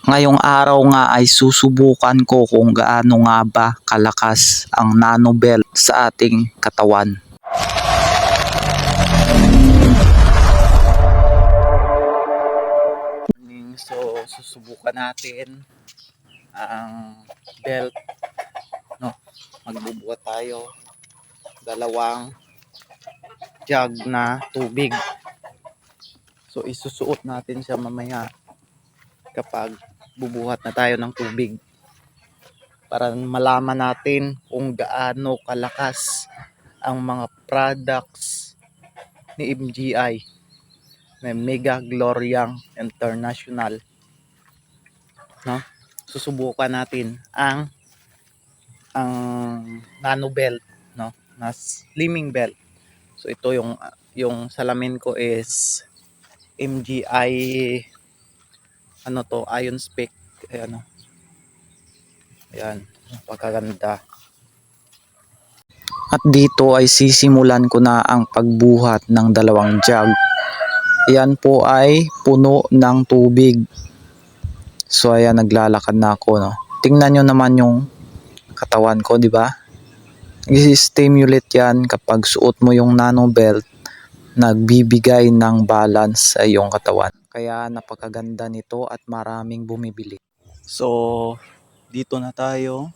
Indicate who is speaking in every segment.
Speaker 1: Ngayong araw nga ay susubukan ko kung gaano nga ba kalakas ang nanobelt sa ating katawan. So susubukan natin ang belt, no? Magbubuhat tayo dalawang jug na tubig. So isusuot natin siya mamaya kapag bubuhat na tayo ng tubig para malaman natin kung gaano kalakas ang mga products ni MGI na Mega Gloryang International, no? Susubukan natin ang nano belt, no, na slimming belt. So ito yung salamin ko is MGI, ano to, Ion Spec. Ayan, no? Ayan, napakaganda. At dito ay sisimulan ko na ang pagbuhat ng dalawang jug. Yan po ay puno ng tubig. So ayan, naglalakad na ako, no. Tingnan nyo naman yung katawan ko, di ba? I-stimulate yan kapag suot mo yung nano belt, nagbibigay ng balance sa iyong katawan. Kaya napakaganda nito at maraming bumibili. So dito na tayo.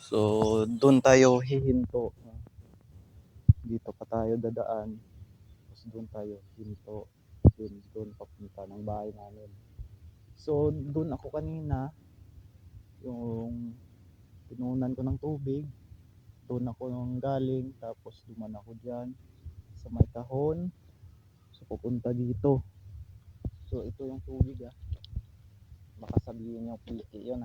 Speaker 1: So doon tayo hihinto. Dito pa tayo dadaan. Tapos doon tayo hinto. Doon papunta ng bahay namin. So doon ako kanina, yung pinunan ko ng tubig, doon ako nung galing, tapos duman ako dyan sa may kahon. So pupunta dito. So ito yung tubig, baka sabihin yung piki yun,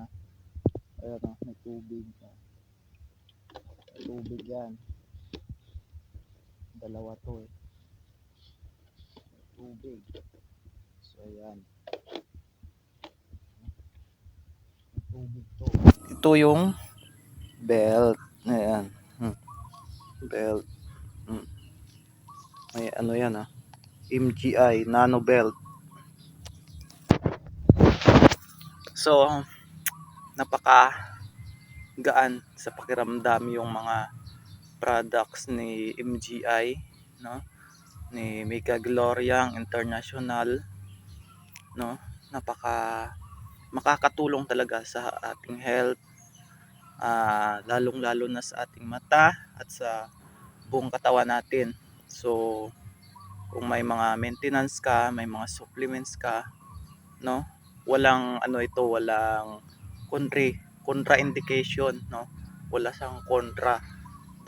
Speaker 1: ayan, may tubig, may tubig yan, dalawa to, may tubig. So ayan, may tubig to. Ito yung belt, ayan, belt, may ano yan, MGI nano belt. So napaka gaan sa pakiramdam yung mga products ni MGI, no, ni Mega Gloryang International, no. Makakatulong talaga sa ating health, lalong lalo na sa ating mata at sa buong katawan natin. So kung may mga maintenance ka, may mga supplements ka, no, walang walang contra indication, no, wala siyang kontra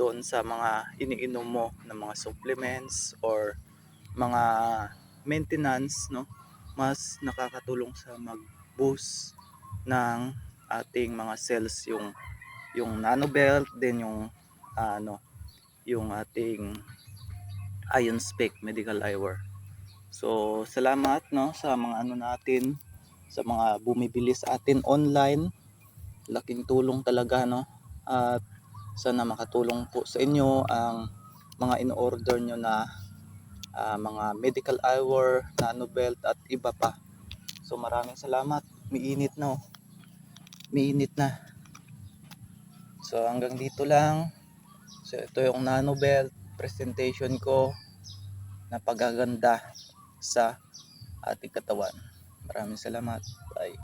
Speaker 1: doon sa mga iniinom mo ng mga supplements or mga maintenance, no. Mas nakakatulong sa mag-boost ng ating mga cells yung nano belt, din yung yung ating Ion Spec Medical Eyewear. So salamat, no, sa mga natin, sa mga bumibili sa atin online. Laking tulong talaga, no. At sana makatulong po sa inyo ang mga in-order nyo na mga medical eyewear, nano belt at iba pa. So maraming salamat. Miinit na, miinit na. So hanggang dito lang. So ito yung nano belt presentation ko na pagaganda sa ating katawan. Maraming salamat. Bye.